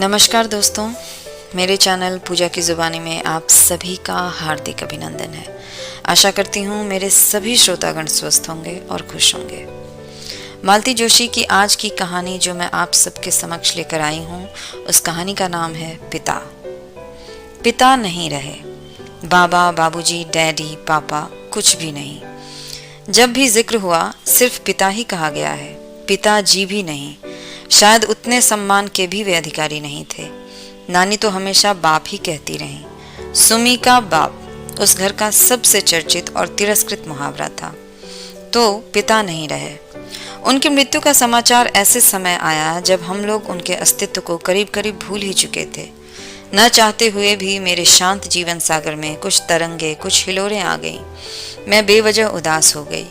नमस्कार दोस्तों, मेरे चैनल पूजा की ज़ुबानी में आप सभी का हार्दिक अभिनंदन है। आशा करती हूँ मेरे सभी श्रोतागण स्वस्थ होंगे और खुश होंगे। मालती जोशी की आज की कहानी जो मैं आप सबके समक्ष लेकर आई हूँ, उस कहानी का नाम है पिता। पिता नहीं रहे, बाबा, बाबूजी, डैडी, पापा, कुछ भी नहीं। जब भी जिक्र हुआ सिर्फ पिता ही कहा गया है, पिताजी भी नहीं। शायद उतने सम्मान के भी वे अधिकारी नहीं थे। नानी तो हमेशा बाप ही कहती रहीं। सुमी का बाप उस घर का सबसे चर्चित और तिरस्कृत मुहावरा था। तो पिता नहीं रहे। उनकी मृत्यु का समाचार ऐसे समय आया जब हम लोग उनके अस्तित्व को करीब करीब भूल ही चुके थे। न चाहते हुए भी मेरे शांत जीवन सागर में कुछ तरंगे, कुछ हिलोरें आ गईं। मैं बेवजह उदास हो गई।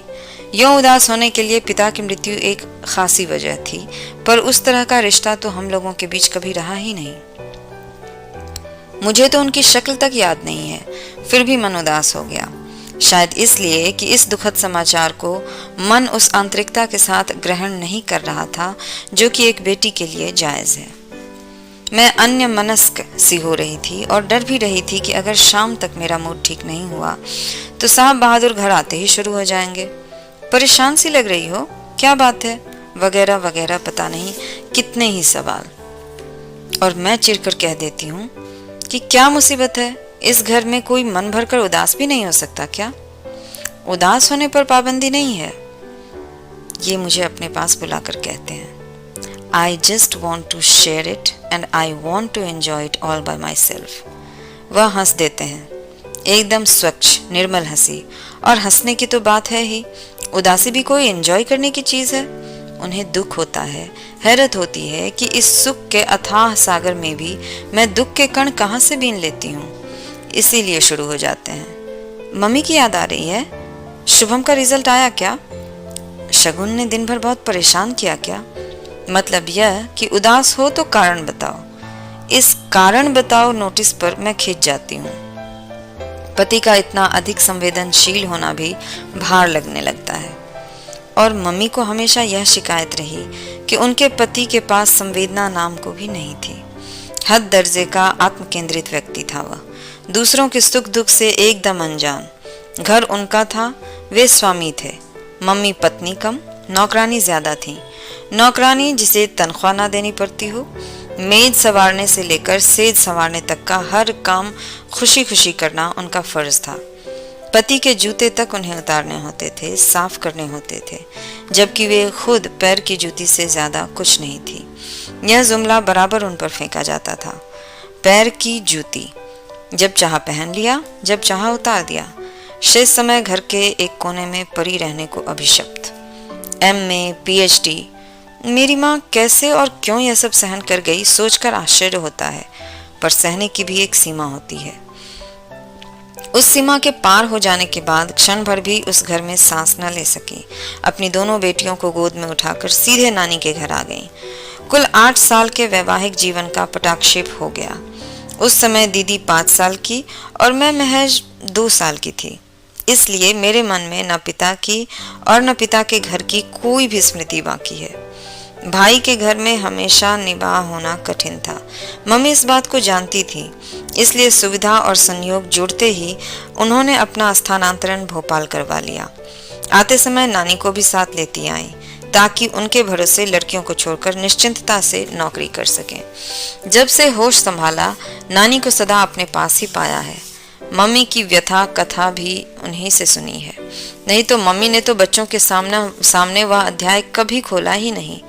यूं उदास होने के लिए पिता की मृत्यु एक खासी वजह थी, पर उस तरह का रिश्ता तो हम लोगों के बीच कभी रहा ही नहीं। मुझे तो उनकी शक्ल तक याद नहीं है, फिर भी मन उदास हो गया। शायद इसलिए कि इस दुखद समाचार को मन उस आंतरिकता के साथ ग्रहण नहीं कर रहा था जो कि एक बेटी के लिए जायज है। मैं अन्य मनस्क सी हो रही थी और डर भी रही थी कि अगर शाम तक मेरा मूड ठीक नहीं हुआ तो साहब बहादुर घर आते ही शुरू हो जाएंगे। परेशान सी लग रही हो, क्या बात है, वगैरह वगैरह, पता नहीं कितने ही सवाल। और मैं चिढ़कर कह देती हूँ कि क्या मुसीबत है, इस घर में कोई मन भरकर उदास भी नहीं हो सकता क्या? उदास होने पर पाबंदी नहीं है। ये मुझे अपने पास बुलाकर कहते हैं, I just want to share it and I want to enjoy it all by myself. वह हंस देते हैं, एकदम स्वच्छ निर्मल हंसी। और हंसने की तो बात है ही, उदासी भी कोई एंजॉय करने की चीज है। उन्हें दुख होता है, हैरत होती है कि इस सुख के अथाह सागर में भी मैं दुख के कण कहाँ से बीन लेती हूँ। इसीलिए शुरू हो जाते हैं, मम्मी की याद आ रही है, शुभम का रिजल्ट आया क्या? शगुन ने दिन भर बहुत परेशान किया क्या? मतलब यह कि उदास हो तो कारण बताओ। इस कारण बताओ नोटिस पर मैं खिंच जाती हूँ। पति का इतना अधिक संवेदनशील होना भी भार लगने लगता है। और मम्मी को हमेशा यह शिकायत रही कि उनके पति के पास संवेदना नाम को भी नहीं थी। हद दर्जे का आत्म केंद्रित व्यक्ति था वह, दूसरों के सुख दुख से एकदम अनजान। घर उनका था, वे स्वामी थे। मम्मी पत्नी कम, नौकरानी ज्यादा थी। नौकरानी जिसे तनख्वाह ना देनी पड़ती हो। मेज संवारने से लेकर सेज संवारने तक का हर काम खुशी खुशी करना उनका फर्ज था। पति के जूते तक उन्हें उतारने होते थे, साफ करने होते थे, जबकि वे खुद पैर की जूती से ज्यादा कुछ नहीं थी। यह जुमला बराबर उन पर फेंका जाता था, पैर की जूती। जब चाहा पहन लिया, जब चाहा उतार दिया। शेष समय घर के एक कोने में पड़ी रहने को अभिशप्त। MA, PhD। मेरी माँ कैसे और क्यों यह सब सहन कर गई, सोचकर आश्चर्य होता है। पर सहने की भी एक सीमा होती है। उस सीमा के पार हो जाने के बाद क्षण भर भी उस घर में सांस न ले सकी। अपनी दोनों बेटियों को गोद में उठाकर सीधे नानी के घर आ गई। कुल 8 साल के वैवाहिक जीवन का पटाक्षेप हो गया। उस समय दीदी 5 साल की और मैं महज 2 साल की थी। इसलिए मेरे मन में न पिता की और न पिता के घर की कोई भी स्मृति बाकी है। भाई के घर में हमेशा निबाह होना कठिन था। मम्मी इस बात को जानती थी, इसलिए सुविधा और संयोग जुड़ते ही उन्होंने अपना स्थानांतरण भोपाल करवा लिया। आते समय नानी को भी साथ लेती आई, ताकि उनके भरोसे लड़कियों को छोड़कर निश्चिंतता से नौकरी कर सकें। जब से होश संभाला, नानी को सदा अपने पास ही पाया है। मम्मी की व्यथा कथा भी उन्हीं से सुनी है। नहीं तो मम्मी ने तो बच्चों के सामने वह अध्याय कभी खोला ही नहीं।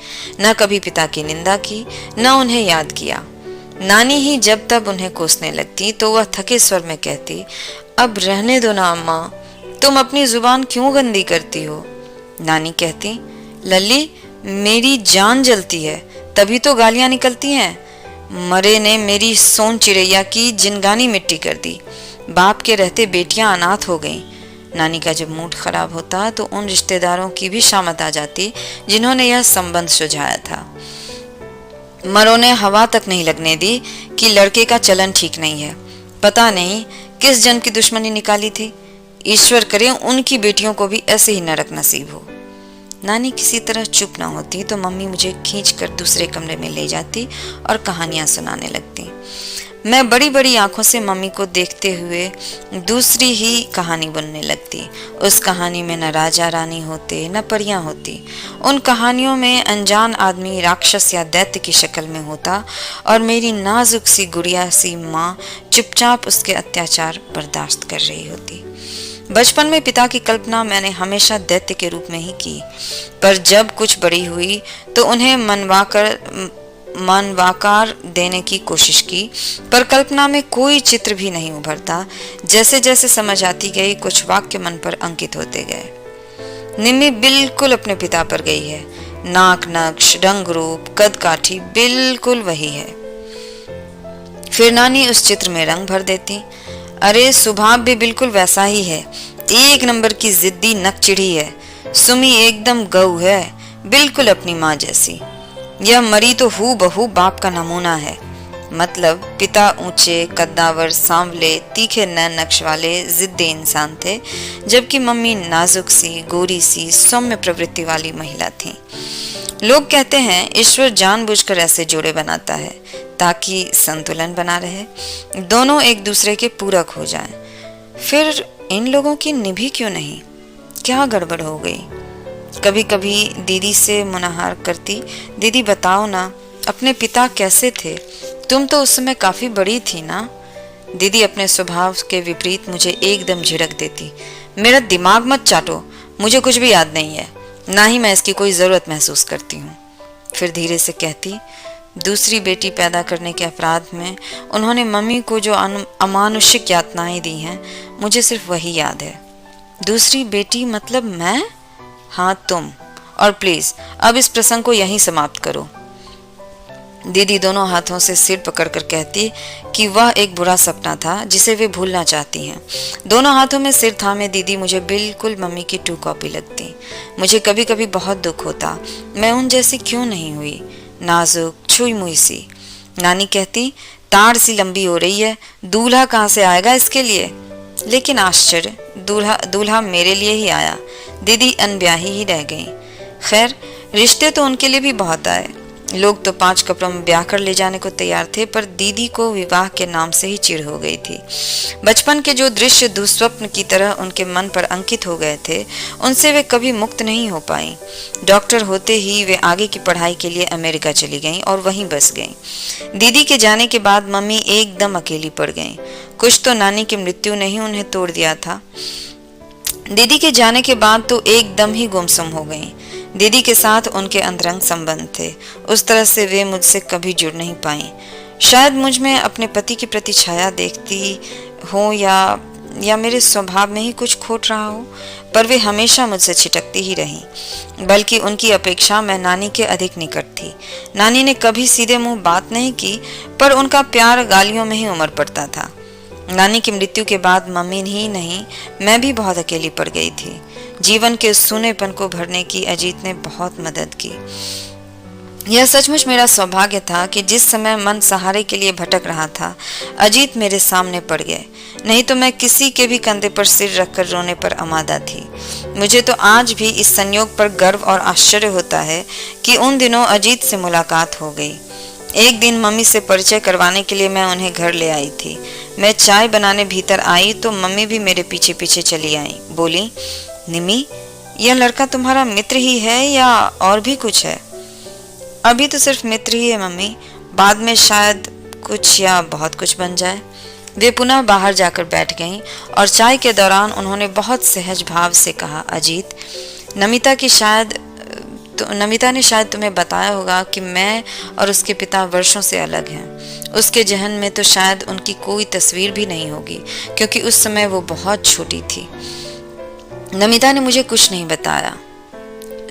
न कभी पिता की निंदा की, न उन्हें याद किया। नानी ही जब तब उन्हें कोसने लगती तो वह थके स्वर में कहती, अब रहने दो ना अम्मा, तुम अपनी जुबान क्यों गंदी करती हो? नानी कहती, लल्ली मेरी जान जलती है, तभी तो गालियां निकलती हैं। मरे ने मेरी सोन चिड़ैया की जिनगानी मिट्टी कर दी। बाप के रहते बेटियां अनाथ हो गईं। नानी का जब मूड खराब होता तो उन रिश्तेदारों की भी शामत आ जाती जिन्होंने यह संबंध सुझाया था। मरों ने हवा तक नहीं लगने दी कि लड़के का चलन ठीक नहीं है। पता नहीं किस जन्म की दुश्मनी निकाली थी। ईश्वर करे उनकी बेटियों को भी ऐसे ही नरक नसीब हो। नानी किसी तरह चुप ना होती तो मम्मी मुझे खींचकर दूसरे कमरे में ले जाती और कहानियां सुनाने लगती। मैं बड़ी बड़ी आंखों से मम्मी को देखते हुए दूसरी ही कहानी बुनने लगती। उस कहानी में न राजा रानी होते न परियां होती। उन कहानियों में अनजान आदमी राक्षस या दैत्य की शक्ल में होता और मेरी नाजुक सी गुड़िया सी माँ चुपचाप उसके अत्याचार बर्दाश्त कर रही होती। बचपन में पिता की कल्पना मैंने हमेशा दैत्य के रूप में ही की, पर जब कुछ बड़ी हुई तो उन्हें मनवाकार देने की कोशिश की, पर कल्पना में कोई चित्र भी नहीं उभरता। जैसे जैसे समझ आती गई कुछ वाक्य मन पर अंकित होते गए। निम्मी बिल्कुल अपने पिता पर गई है। नाक नक्श, रंग रूप, कद काठी बिल्कुल वही है। फिर नानी उस चित्र में रंग भर देती। अरे स्वभाव भी बिल्कुल वैसा ही है। एक नंबर की जिद्दी नकचिढ़ी है। सुमी एकदम गऊ है, बिल्कुल अपनी माँ जैसी। यह मरी तो हूबहू बाप का नमूना है। मतलब पिता ऊंचे, कद्दावर, सांवले, तीखे नैन नक्श वाले जिद्दी इंसान थे, जबकि मम्मी नाजुक सी, गोरी सी, सौम्य प्रवृत्ति वाली महिला थी। लोग कहते हैं ईश्वर जानबूझकर ऐसे जोड़े बनाता है ताकि संतुलन बना रहे, दोनों एक दूसरे के पूरक हो जाएं। फिर इन लोगों की निभी क्यों नहीं? क्या गड़बड़ हो गई? कभी कभी दीदी से मुनाहार करती, दीदी बताओ ना, अपने पिता कैसे थे? तुम तो उस समय काफी बड़ी थी ना। दीदी अपने स्वभाव के विपरीत मुझे एकदम झिड़क देती। मेरा दिमाग मत चाटो, मुझे कुछ भी याद नहीं है, ना ही मैं इसकी कोई जरूरत महसूस करती हूँ। फिर धीरे से कहती, दूसरी बेटी पैदा करने के अपराध में उन्होंने मम्मी को जो अमानुषिक यातनाएं दी हैं, मुझे सिर्फ वही याद है। दूसरी बेटी मतलब मैं? हाँ तुम। और प्लीज अब इस प्रसंग को यहीं समाप्त करो। दीदी दोनों हाथों से सिर पकड़कर कहती कि वह एक बुरा सपना था जिसे वे भूलना चाहती हैं। दोनों हाथों में सिर थामे दीदी मुझे बिल्कुल मम्मी की टू कॉपी लगती। मुझे कभी कभी बहुत दुख होता, मैं उन जैसी क्यों नहीं हुई, नाजुक, छुई मुई सी। नानी कहती, ताड़ सी लंबी हो रही है, दूल्हा कहाँ से आएगा इसके लिए? लेकिन आश्चर्य, दूल्हा मेरे लिए ही आया। दीदी अनब्याही ही रह गई। खैर, रिश्ते तो उनके लिए भी बहुत आए। लोग तो 5 कपड़ों में ब्याह कर ले जाने को तैयार थे, पर दीदी को विवाह के नाम से ही चिढ़ हो गई थी। बचपन के जो दृश्य दुस्वप्न की तरह उनके मन पर अंकित हो गए थे, उनसे वे कभी मुक्त नहीं हो पाई। डॉक्टर होते ही वे आगे की पढ़ाई के लिए अमेरिका चली गईं और वहीं बस गईं। दीदी के जाने के बाद मम्मी एकदम अकेली पड़ गईं। कुछ तो नानी की मृत्यु ने ही उन्हें तोड़ दिया था। दीदी के जाने के बाद तो एकदम ही गुमसुम हो गईं। दीदी के साथ उनके अंतरंग संबंध थे, उस तरह से वे मुझसे कभी जुड़ नहीं पाईं। शायद मुझ में अपने पति की प्रति छाया देखती हो या मेरे स्वभाव में ही कुछ खोट रहा हो, पर वे हमेशा मुझसे छिटकती ही रहीं। बल्कि उनकी अपेक्षा मैं नानी के अधिक निकट थी। नानी ने कभी सीधे मुंह बात नहीं की, पर उनका प्यार गालियों में ही उमड़ पड़ता था। नानी की मृत्यु के बाद मम्मी ही नहीं, मैं भी बहुत अकेली पड़ गई थी। जीवन के सूनेपन को भरने की अजीत ने बहुत मदद की। यह सचमुच मेरा सौभाग्य था कि जिस समय मन सहारे के लिए भटक रहा था, अजीत मेरे सामने पड़ गए। नहीं तो मैं किसी के भी कंधे पर सिर रखकर रोने पर आमादा थी। मुझे तो आज भी इस संयोग पर गर्व और आश्चर्य होता है कि उन दिनों अजीत से मुलाकात हो गई। एक दिन मम्मी से परिचय करवाने के लिए मैं उन्हें घर ले आई थी। मैं चाय बनाने भीतर आई तो मम्मी भी मेरे पीछे पीछे चली आई। बोली, निमी, यह लड़का तुम्हारा मित्र ही है या और भी कुछ है? अभी तो सिर्फ मित्र ही है मम्मी, बाद में शायद कुछ या बहुत कुछ बन जाए। वे पुनः बाहर जाकर बैठ गईं और चाय के दौरान उन्होंने बहुत सहज भाव से कहा, अजीत, नमिता ने शायद तुम्हें बताया होगा कि मैं और उसके पिता वर्षों से अलग हैं। उसके जहन में तो शायद उनकी कोई तस्वीर भी नहीं होगी, क्योंकि उस समय वो बहुत छोटी थी। नमिता ने मुझे कुछ नहीं बताया,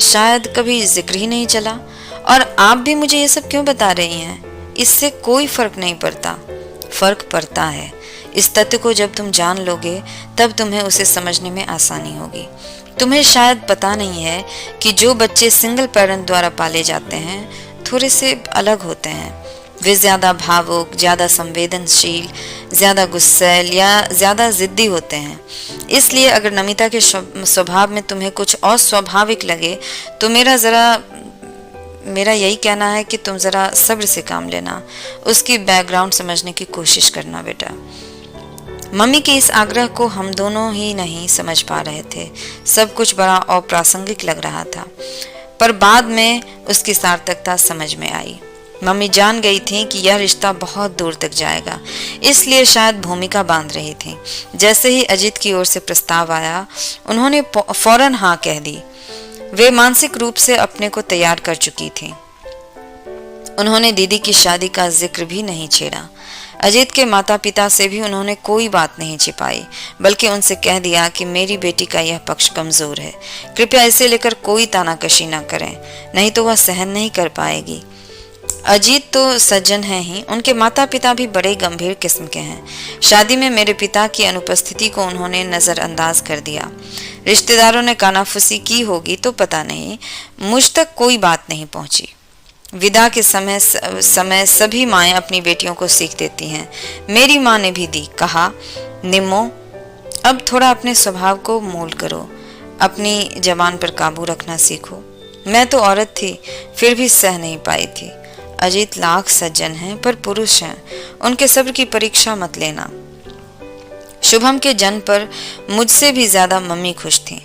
शायद कभी जिक्र ही नहीं चला। और आप भी मुझे ये सब क्यों बता रही हैं? इससे कोई फर्क नहीं पड़ता। फर्क पड़ता है। इस तथ्य को जब तुम जान लोगे तब तुम्हें उसे समझने में आसानी होगी। तुम्हें शायद पता नहीं है कि जो बच्चे सिंगल पेरेंट द्वारा पाले जाते हैं थोड़े से अलग होते हैं। वे ज्यादा भावुक, ज्यादा संवेदनशील, ज़्यादा गुस्सैल या ज़्यादा ज़िद्दी होते हैं। इसलिए अगर नमिता के स्वभाव में तुम्हें कुछ अस्वाभाविक लगे तो मेरा यही कहना है कि तुम ज़रा सब्र से काम लेना, उसकी बैकग्राउंड समझने की कोशिश करना बेटा। मम्मी के इस आग्रह को हम दोनों ही नहीं समझ पा रहे थे। सब कुछ बड़ा अप्रासंगिक लग रहा था, पर बाद में उसकी सार्थकता समझ में आई। मम्मी जान गई थी कि यह रिश्ता बहुत दूर तक जाएगा, इसलिए शायद भूमिका बांध रही थी। जैसे ही अजीत की ओर से प्रस्ताव आया, उन्होंने फौरन हाँ कह दी। वे मानसिक रूप से अपने को तैयार कर चुकी थी। उन्होंने दीदी की शादी का जिक्र भी नहीं छेड़ा। अजीत के माता पिता से भी उन्होंने कोई बात नहीं छिपाई, बल्कि उनसे कह दिया कि मेरी बेटी का यह पक्ष कमजोर है, कृपया इसे लेकर कोई तानाकशी न करें, नहीं तो वह सहन नहीं कर पाएगी। अजीत तो सज्जन हैं ही, उनके माता पिता भी बड़े गंभीर किस्म के हैं। शादी में मेरे पिता की अनुपस्थिति को उन्होंने नज़रअंदाज कर दिया। रिश्तेदारों ने कानाफूसी की होगी तो पता नहीं, मुझ तक कोई बात नहीं पहुंची। विदा के समय सभी माएँ अपनी बेटियों को सीख देती हैं। मेरी माँ ने भी दी, कहा निम्मो अब थोड़ा अपने स्वभाव को मोल्ड करो, अपनी जबान पर काबू रखना सीखो। मैं तो औरत थी, फिर भी सह नहीं पाई थी। अजीत लाख सज्जन हैं पर पुरुष हैं, उनके सब्र की परीक्षा मत लेना। शुभम के जन्म पर मुझसे भी ज्यादा मम्मी खुश थी।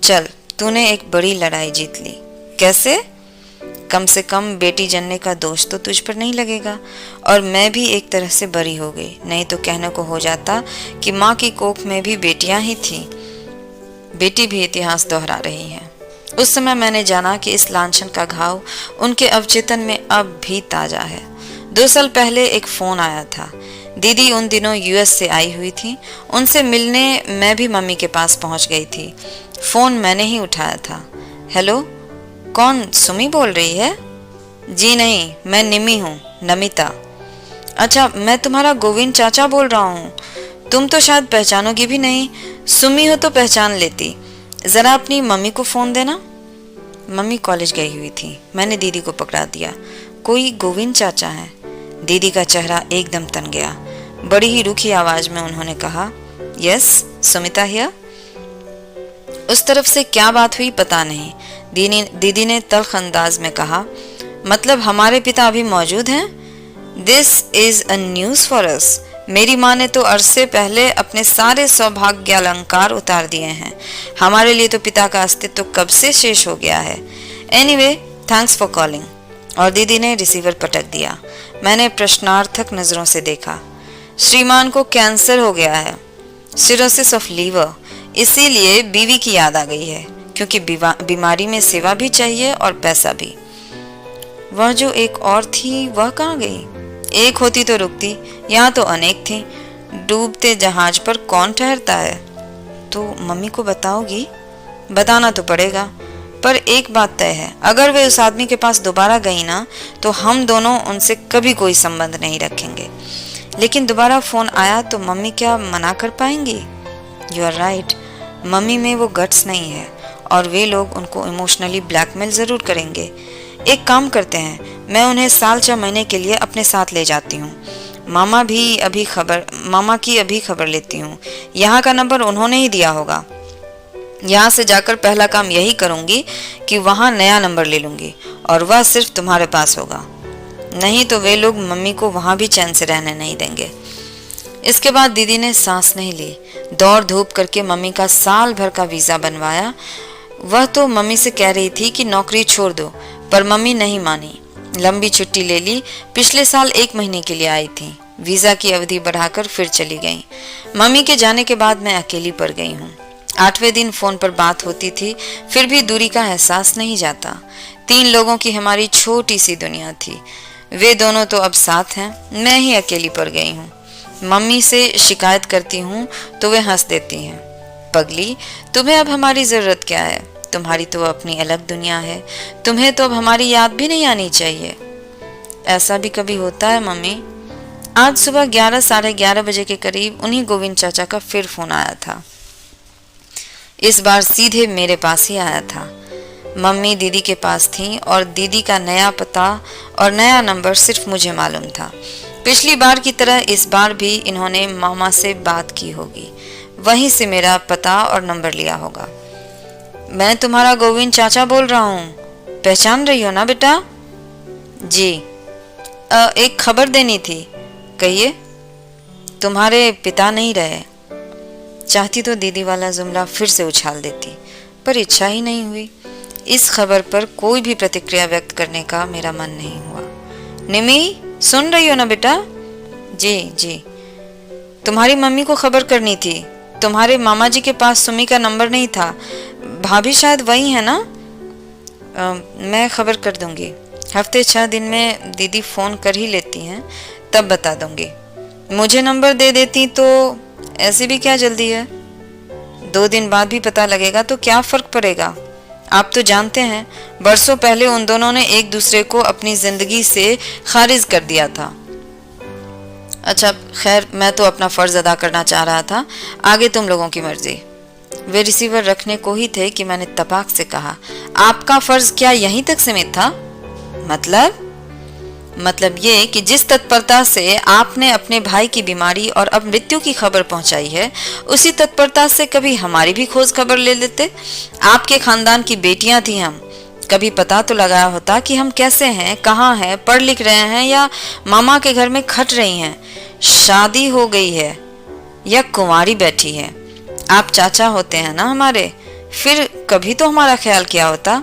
चल, तूने एक बड़ी लड़ाई जीत ली। कैसे? कम से कम बेटी जनने का दोष तो तुझ पर नहीं लगेगा, और मैं भी एक तरह से बरी हो गई। नहीं तो कहने को हो जाता कि माँ की कोख में भी बेटियां ही थीं। बेटी भी इतिहास दोहरा रही है। उस समय मैंने जाना कि इस लांछन का घाव उनके अवचेतन में अब भी ताजा है। 2 साल पहले एक फोन आया था। दीदी उन दिनों यूएस से आई हुई थी। उनसे मिलने मैं भी मम्मी के पास पहुंच गई थी। फोन मैंने ही उठाया था। हेलो, कौन? सुमी बोल रही है? जी नहीं, मैं निमी हूँ, नमिता। अच्छा, मैं तुम्हारा गोविंद चाचा बोल रहा हूँ। तुम तो शायद पहचानोगी भी नहीं, सुमी हो तो पहचान लेती। जरा अपनी मम्मी को फोन देना। मम्मी कॉलेज गई हुई थी। मैंने दीदी को पकड़ा दिया। कोई गोविंद चाचा है? दीदी का चेहरा एकदम तन गया। बड़ी ही रूखी आवाज में उन्होंने कहा, यस, सुमिता हियर। उस तरफ से क्या बात हुई पता नहीं। दीदी ने तल्ख अंदाज में कहा, मतलब हमारे पिता अभी मौजूद हैं? This is a news for us. मेरी माँ ने तो अरसे पहले अपने सारे सौभाग्य अलंकार उतार दिए हैं। हमारे लिए तो पिता का अस्तित्व तो कब से शेष हो गया है। Anyway, thanks for calling. और दीदी ने रिसीवर पटक दिया। मैंने प्रश्नार्थक नजरों से देखा। श्रीमान को कैंसर हो गया है, सिरोसिस ऑफ लीवर, इसीलिए बीवी की याद आ गई है, क्योंकि बीमारी में सेवा भी चाहिए और पैसा भी। वह जो एक और थी, वह कहाँ गई? एक होती तो रुकती, यहाँ तो अनेक थी। डूबते जहाज पर कौन ठहरता है? तो मम्मी को बताओगी? बताना तो पड़ेगा, पर एक बात तय है, अगर वे उस आदमी के पास दोबारा गई ना, तो हम दोनों उनसे कभी कोई संबंध नहीं रखेंगे। लेकिन दोबारा फोन आया तो मम्मी क्या मना कर पाएंगी? यू आर राइट, मम्मी में वो गट्स नहीं है, और वे लोग उनको इमोशनली ब्लैकमेल जरूर करेंगे। एक काम करते हैं, मैं उन्हें साल 6 महीने के लिए अपने साथ ले जाती हूँ। मामा की अभी खबर लेती हूँ। यहाँ का नंबर उन्होंने ही दिया होगा। यहाँ से जाकर पहला काम यही करूँगी कि वहाँ नया नंबर ले लूँगी, और वह सिर्फ तुम्हारे पास होगा। नहीं तो वे लोग मम्मी को वहाँ भी चैन से रहने नहीं देंगे। इसके बाद दीदी ने सांस नहीं ली। दौड़ धूप करके मम्मी का साल भर का वीज़ा बनवाया। वह तो मम्मी से कह रही थी कि नौकरी छोड़ दो, पर मम्मी नहीं मानी। लंबी छुट्टी ले ली। पिछले साल 1 महीने के लिए आई थी। वीज़ा की अवधि बढ़ाकर फिर चली गई। मम्मी के जाने के बाद मैं अकेली पड़ गई हूँ। 8वें दिन फोन पर बात होती थी, फिर भी दूरी का एहसास नहीं जाता। 3 लोगों की हमारी छोटी सी दुनिया थी। वे दोनों तो अब साथ हैं, मैं ही अकेली पड़ गई हूँ। मम्मी से शिकायत करती हूँ तो वे हंस देती हैं। पगली, तुम्हें अब हमारी ज़रूरत क्या है? तुम्हारी तो अपनी अलग दुनिया है, तुम्हें तो अब हमारी याद भी नहीं आनी चाहिए। ऐसा भी कभी होता है मम्मी? आज सुबह 11 साढ़े 11 बजे के करीब उन्हीं गोविंद चाचा का फिर फोन आया था। इस बार सीधे मेरे पास ही आया था। मम्मी दीदी के पास थी और दीदी का नया पता और नया नंबर सिर्फ मुझे मालूम था। पिछली बार की तरह इस बार भी इन्होंने मामा से बात की होगी, वहीं से मेरा पता और नंबर लिया होगा। मैं तुम्हारा गोविंद चाचा बोल रहा हूँ, पहचान रही हो ना बेटा? जी। एक खबर देनी थी। कहिए। तुम्हारे पिता नहीं रहे। चाहती तो दीदी वाला जुमला फिर से उछाल देती, पर इच्छा ही नहीं हुई। इस खबर पर कोई भी प्रतिक्रिया व्यक्त करने का मेरा मन नहीं हुआ। निमी, सुन रही हो ना बेटा? जी जी। तुम्हारी मम्मी को खबर करनी थी। तुम्हारे मामा जी के पास सुमी का नंबर नहीं था। भाभी शायद वही है ना? मैं खबर कर दूंगी। हफ्ते 6 दिन में दीदी फ़ोन कर ही लेती हैं, तब बता दूंगी। मुझे नंबर दे देती तो ऐसे भी क्या जल्दी है? 2 दिन बाद भी पता लगेगा तो क्या फ़र्क पड़ेगा? आप तो जानते हैं, बरसों पहले उन दोनों ने एक दूसरे को अपनी ज़िंदगी से खारिज कर दिया था। अच्छा खैर, मैं तो अपना फ़र्ज़ अदा करना चाह रहा था, आगे तुम लोगों की मर्ज़ी। वे रिसीवर रखने को ही थे कि मैंने तपाक से कहा, आपका फ़र्ज़ क्या यहीं तक सीमित था? मतलब ये कि जिस तत्परता से आपने अपने भाई की बीमारी और अब मृत्यु की खबर पहुंचाई है, उसी तत्परता से कभी हमारी भी खोज खबर ले लेते। आपके खानदान की बेटियां थी हम, कभी पता तो लगाया होता कि हम कैसे हैं, कहाँ हैं, पढ़ लिख रहे हैं या मामा के घर में खट रही हैं, शादी हो गई है या कुंवारी बैठी है। आप चाचा होते हैं ना हमारे, फिर कभी तो हमारा ख्याल किया होता।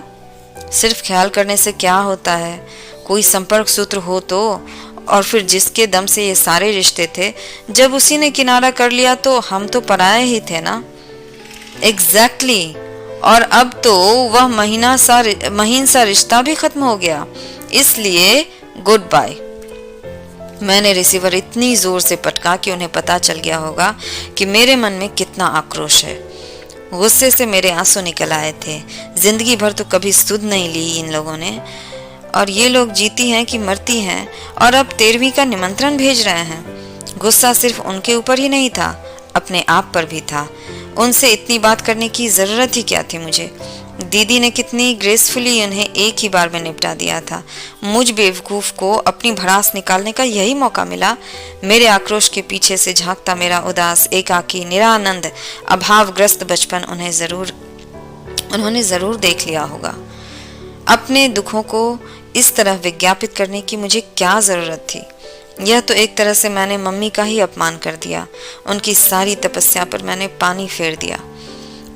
सिर्फ ख्याल करने से क्या होता है, कोई संपर्क सूत्र हो तो। और फिर जिसके दम से ये सारे रिश्ते थे, जब उसी ने किनारा कर लिया तो हम तो पराये ही थे ना। एग्जैक्टली। और अब तो वह महीन सा रिश्ता भी खत्म हो गया, इसलिए गुड बाय। मैंने रिसीवर इतनी जोर से पटका कि उन्हें पता चल गया होगा कि मेरे मन में कितना आक्रोश है। गुस्से से मेरे आंसू निकल आए थे। जिंदगी भर तो कभी सुध नहीं ली इन लोगों ने, और ये लोग जीती हैं कि मरती हैं, और अब 13वीं का निमंत्रण भेज रहे हैं। गुस्सा सिर्फ उनके ऊपर ही नहीं था, अपने आप पर भी था। उनसे इतनी बात करने की ज़रूरत ही क्या थी मुझे? दीदी ने कितनी ग्रेसफुली उन्हें एक ही बार में निपटा दिया था। मुझ बेवकूफ़ को अपनी भड़ास निकालने का यही मौका मिला। मेरे आक्रोश के पीछे से झांकता मेरा उदास, एकाकी, निरानंद, अभावग्रस्त बचपन उन्होंने ज़रूर देख लिया होगा। अपने दुखों को इस तरह विज्ञापित करने की मुझे क्या ज़रूरत थी? यह तो एक तरह से मैंने मम्मी का ही अपमान कर दिया। उनकी सारी तपस्या पर मैंने पानी फेर दिया।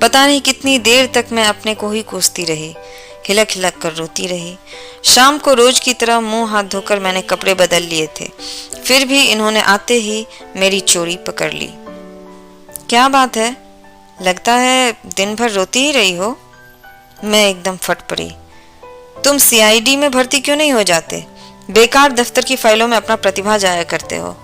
पता नहीं कितनी देर तक मैं अपने को ही कोसती रही, हिलक हिलक कर रोती रही। शाम को रोज की तरह मुंह हाथ धोकर मैंने कपड़े बदल लिए थे, फिर भी इन्होंने आते ही मेरी चोरी पकड़ ली। क्या बात है, लगता है दिन भर रोती ही रही हो? मैं एकदम फट पड़ी। तुम सीआईडी में भर्ती क्यों नहीं हो जाते? बेकार दफ्तर की फाइलों में अपना प्रतिभा जाया करते हो।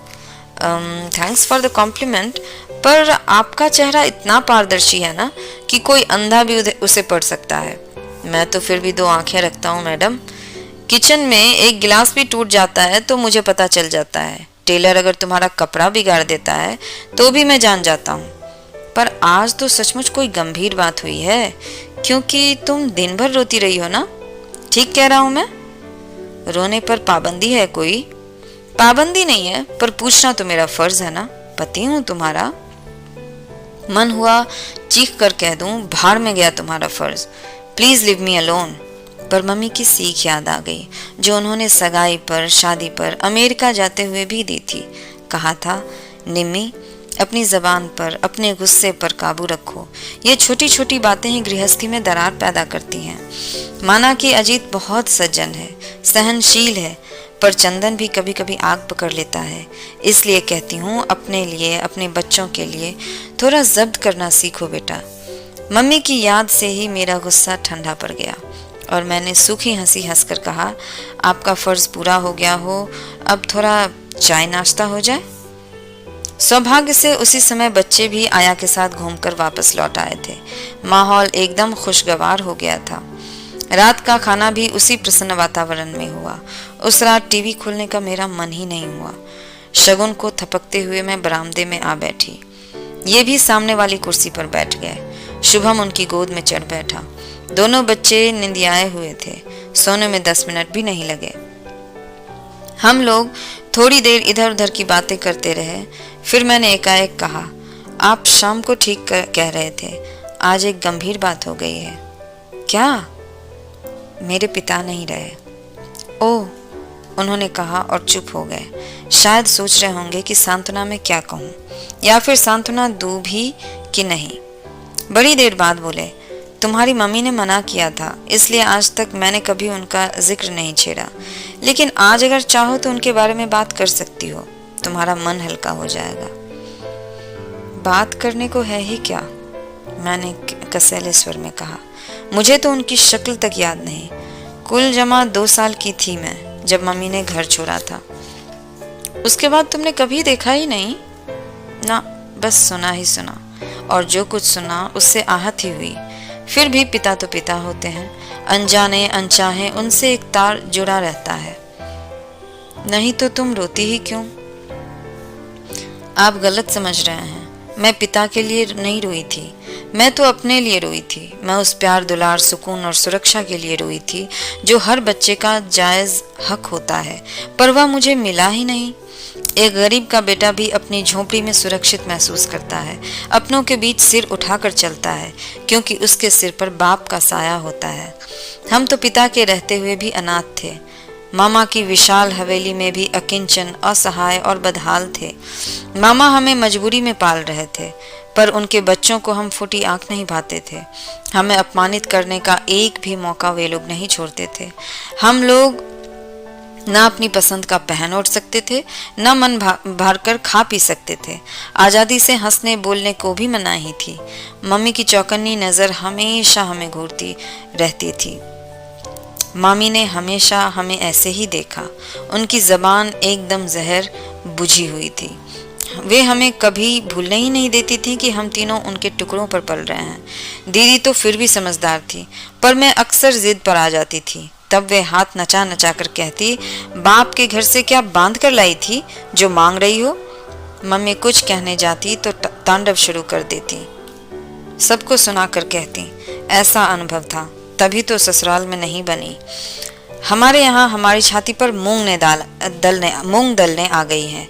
थैंक्स फॉर द कॉम्प्लीमेंट, पर आपका चेहरा इतना पारदर्शी है ना कि कोई अंधा भी उसे पढ़ सकता है। मैं तो फिर भी 2 आंखें रखता हूँ मैडम। किचन में एक गिलास भी टूट जाता है तो मुझे पता चल जाता है। टेलर अगर तुम्हारा कपड़ा बिगाड़ देता है तो भी मैं जान जाता हूँ। पर आज तो सचमुच कोई गंभीर बात हुई है, क्योंकि तुम दिन भर रोती रही हो ना? ठीक कह रहा हूँ मैं? रोने पर पाबंदी है कोई? पाबंदी नहीं है, पर पूछना तो मेरा फर्ज है ना, पति हूँ तुम्हारा। मन हुआ चीख कर कह दूं, भाड़ में गया तुम्हारा फर्ज, प्लीज लीव मी अलोन। पर मम्मी की सीख याद आ गई, जो उन्होंने सगाई पर, शादी पर, अमेरिका जाते हुए भी दी थी। कहा था, निम्मी अपनी जबान पर, अपने गुस्से पर काबू रखो। ये छोटी छोटी बातें ही गृहस्थी में दरार पैदा करती हैं। माना कि अजीत बहुत सज्जन है, सहनशील है, पर चंदन भी कभी कभी आग पकड़ लेता है। इसलिए कहती हूँ, अपने लिए, अपने बच्चों के लिए थोड़ा जब्त करना सीखो बेटा। मम्मी की याद से ही मेरा गुस्सा ठंडा पड़ गया और मैंने सूखी हंसी हंसकर कहा, आपका फर्ज पूरा हो गया हो, अब थोड़ा चाय नाश्ता हो जाए। सौभाग्य से उसी समय बच्चे भी आया के साथ घूमकर वापस लौट आए थे। माहौल एकदम खुशगवार हो गया था। रात का खाना भी उसी प्रसन्न वातावरण में हुआ। उस रात टीवी खोलने का मेरा मन ही नहीं हुआ। शगुन को थपकते हुए मैं बरामदे में आ बैठी। ये भी सामने वाली कुर्सी पर बैठ गए। शुभम उनकी गोद में चढ़ बैठा। दोनों बच्चे निंदियाए हुए थे। सोने में 10 मिनट भी नहीं लगे। हम लोग थोड़ी देर इधर उधर की बातें करते रहे। फिर मैंने एकाएक कहा, आप शाम को ठीक कह रहे थे, आज एक गंभीर बात हो गई है। क्या? मेरे पिता नहीं रहे। ओह, उन्होंने कहा और चुप हो गए। शायद सोच रहे होंगे कि सांत्वना में क्या कहूँ, या फिर सांत्वना दूँ भी कि नहीं। बड़ी देर बाद बोले, तुम्हारी मम्मी ने मना किया था, इसलिए आज तक मैंने कभी उनका जिक्र नहीं छेड़ा, लेकिन आज अगर चाहो तो उनके बारे में बात कर सकती हो, तुम्हारा मन हल्का हो जाएगा। बात करने को है ही क्या, मैंने कसैले स्वर में कहा। मुझे तो उनकी शक्ल तक याद नहीं। कुल जमा 2 साल की थी मैं जब मम्मी ने घर छोड़ा था। उसके बाद तुमने कभी देखा ही नहीं? ना, बस सुना ही सुना, और जो कुछ सुना उससे आहत ही हुई। फिर भी पिता तो पिता होते हैं, अनजाने अनचाहे उनसे एक तार जुड़ा रहता है। नहीं तो तुम रोती ही क्यों? आप गलत समझ रहे हैं, मैं पिता के लिए नहीं रोई थी, मैं तो अपने लिए रोई थी। मैं उस प्यार, दुलार, सुकून और सुरक्षा के लिए रोई थी जो हर बच्चे का जायज हक होता है, पर वह मुझे मिला ही नहीं। एक गरीब का बेटा भी अपनी झोपड़ी में सुरक्षित महसूस करता है, अपनों के बीच सिर उठाकर चलता है, क्योंकि उसके सिर पर बाप का साया होता है। हम तो पिता के रहते हुए भी अनाथ थे। मामा की विशाल हवेली में भी अकिंचन, असहाय और बदहाल थे। मामा हमें मजबूरी में पाल रहे थे, पर उनके बच्चों को हम फूटी आंख नहीं भाते थे। हमें अपमानित करने का एक भी मौका वे लोग नहीं छोड़ते थे। हम लोग ना अपनी पसंद का पहन ओढ़ सकते थे, न मन भर कर खा पी सकते थे। आज़ादी से हंसने बोलने को भी मनाही थी। मम्मी की चौकन्नी नज़र हमेशा हमें घूरती रहती थी। मामी ने हमेशा हमें ऐसे ही देखा। उनकी ज़बान एकदम जहर बुझी हुई थी। वे हमें कभी भूलने ही नहीं देती थी कि हम तीनों उनके टुकड़ों पर पल रहे हैं। दीदी तो फिर भी समझदार थी, पर मैं अक्सर जिद पर आ जाती थी। तब वे हाथ नचा नचा कर कहती, बाप के घर से क्या बांध कर लाई थी जो मांग रही हो? मम्मी कुछ कहने जाती तो तांडव शुरू कर देती। सबको सुनाकर कहती, ऐसा अनुभव था, तभी तो ससुराल में नहीं बनी। हमारे यहाँ हमारी छाती पर मूंग दलने आ गई है।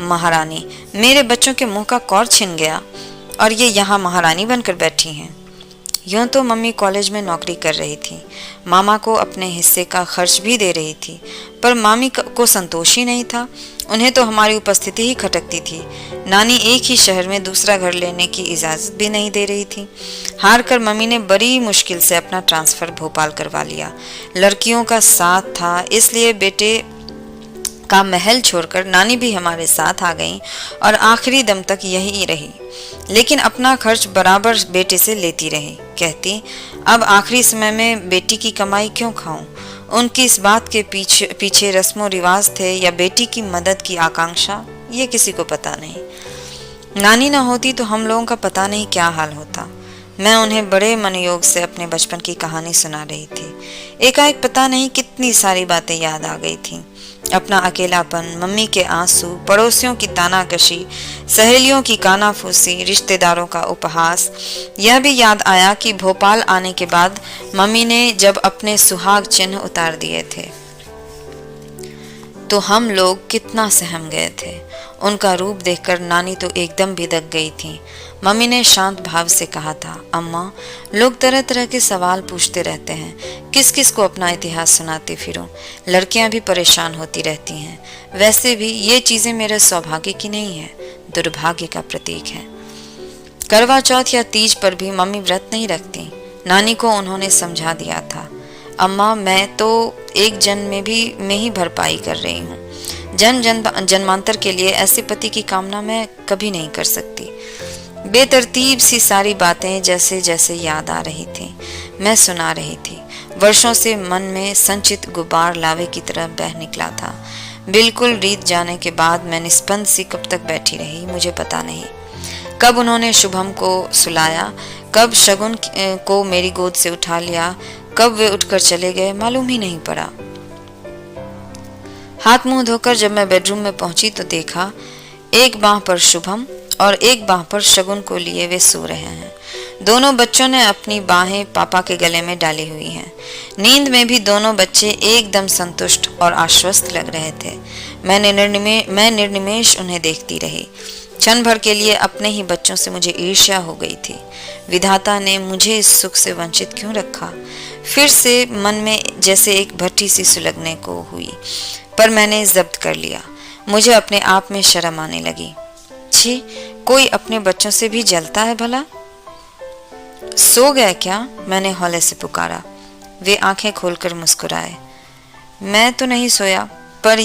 महारानी, मेरे बच्चों के मुंह का कौर छिन गया और ये यहाँ महारानी बनकर बैठी हैं। यूं तो मम्मी कॉलेज में नौकरी कर रही थी, मामा को अपने हिस्से का खर्च भी दे रही थी, पर मामी को संतोष ही नहीं था। उन्हें तो हमारी उपस्थिति ही खटकती थी। नानी एक ही शहर में दूसरा घर लेने की इजाज़त भी नहीं दे रही थी। हार कर मम्मी ने बड़ी मुश्किल से अपना ट्रांसफ़र भोपाल करवा लिया। लड़कियों का साथ था, इसलिए बेटे का महल छोड़कर नानी भी हमारे साथ आ गई और आखिरी दम तक यही रही, लेकिन अपना खर्च बराबर बेटे से लेती रही। कहती, अब आखिरी समय में बेटी की कमाई क्यों खाऊं? उनकी इस बात के पीछे रस्मों रिवाज थे या बेटी की मदद की आकांक्षा, ये किसी को पता नहीं। नानी न होती तो हम लोगों का पता नहीं क्या हाल होता। मैं उन्हें बड़े मनोयोग से अपने बचपन की कहानी सुना रही थी। एकाएक पता नहीं कितनी सारी बातें याद आ गई थीं। अपना अकेलापन, मम्मी के आंसू, पड़ोसियों की तानाकशी, सहेलियों की कानाफूसी, रिश्तेदारों का उपहास। यह भी याद आया कि भोपाल आने के बाद मम्मी ने जब अपने सुहाग चिन्ह उतार दिए थे तो हम लोग कितना सहम गए थे। उनका रूप देखकर नानी तो एकदम बिदक गई थी। मम्मी ने शांत भाव से कहा था, अम्मा, लोग तरह तरह के सवाल पूछते रहते हैं, किस किस को अपना इतिहास सुनाते फिरो। लड़कियां भी परेशान होती रहती हैं। वैसे भी ये चीज़ें मेरे सौभाग्य की नहीं है, दुर्भाग्य का प्रतीक है। करवा चौथ या तीज पर भी मम्मी व्रत नहीं रखती। नानी को उन्होंने समझा दिया था, अम्मा, मैं तो एक जन्म में ही भरपाई कर रही हूँ। जन्मांतर के लिए ऐसे पति की कामना मैं कभी नहीं कर सकती। बेतरतीब सी सारी बातें जैसे जैसे याद आ रही थी, मैं सुना रही थी। वर्षों से मन में संचित गुब्बार लावे की तरह बह निकला था। बिल्कुल रीत जाने के बाद मैं निस्पंद सी कब तक बैठी रही, मुझे पता नहीं। कब उन्होंने शुभम को सुलाया, कब शगुन को मेरी गोद से उठा लिया, कब वे उठकर चले गए, मालूम ही नहीं पड़ा। हाथ मुंह धोकर जब मैं बेडरूम में पहुंची तो देखा एक बांह पर शुभम और एक बांह पर शगुन को लिए वे सो रहे हैं। दोनों बच्चों ने अपनी बाहें पापा के गले में डाली हुई हैं। नींद में भी दोनों बच्चे एकदम संतुष्ट और आश्वस्त लग रहे थे। मैं निर्निमेष उन्हें देखती रही। क्षण भर के लिए अपने ही बच्चों से मुझे ईर्ष्या हो गई थी। विधाता ने मुझे इस सुख से वंचित क्यों रखा? फिर से मन में जैसे एक भट्ठी सी सुलगने को हुई, पर मैंने जब्त कर लिया। मुझे अपने आप में शर्म आने लगी। छी, कोई अपने बच्चों से भी जलता है भला? सो गए क्या? मैंने हौले से पुकारा। वे आंखें खोलकर मुस्कुराए। मैं तो नहीं सोया, पर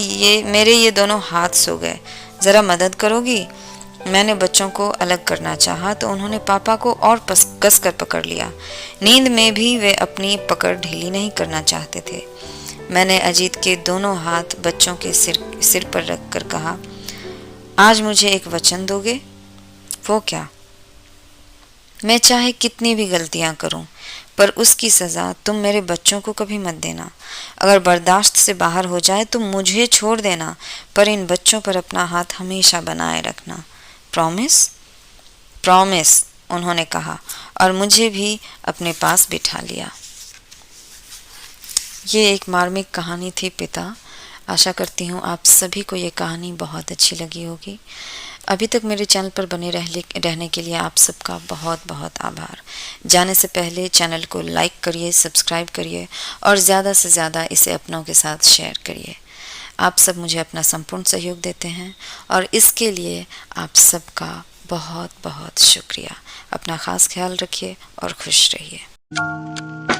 मेरे ये दोनों हाथ सो गए। जरा मदद करोगी? मैंने बच्चों को अलग करना चाहा तो उन्होंने पापा को और कसकर पकड़ लिया। नींद में भी वे अपनी पकड़ ढीली नहीं करना चाहते थे। मैंने अजीत के दोनों हाथ बच्चों के सिर पर रखकर कहा, आज मुझे एक वचन दोगे? वो क्या? मैं चाहे कितनी भी गलतियां करूं, पर उसकी सजा तुम मेरे बच्चों को कभी मत देना। अगर बर्दाश्त से बाहर हो जाए तो मुझे छोड़ देना, पर इन बच्चों पर अपना हाथ हमेशा बनाए रखना। प्रॉमिस? प्रॉमिस, उन्होंने कहा और मुझे भी अपने पास बिठा लिया। ये एक मार्मिक कहानी थी पिता। आशा करती हूँ आप सभी को ये कहानी बहुत अच्छी लगी होगी। अभी तक मेरे चैनल पर बने रहने के लिए आप सबका बहुत बहुत आभार। जाने से पहले चैनल को लाइक करिए, सब्सक्राइब करिए और ज़्यादा से ज़्यादा इसे अपनों के साथ शेयर करिए। आप सब मुझे अपना संपूर्ण सहयोग देते हैं और इसके लिए आप सबका बहुत बहुत शुक्रिया। अपना ख़ास ख्याल रखिए और खुश रहिए।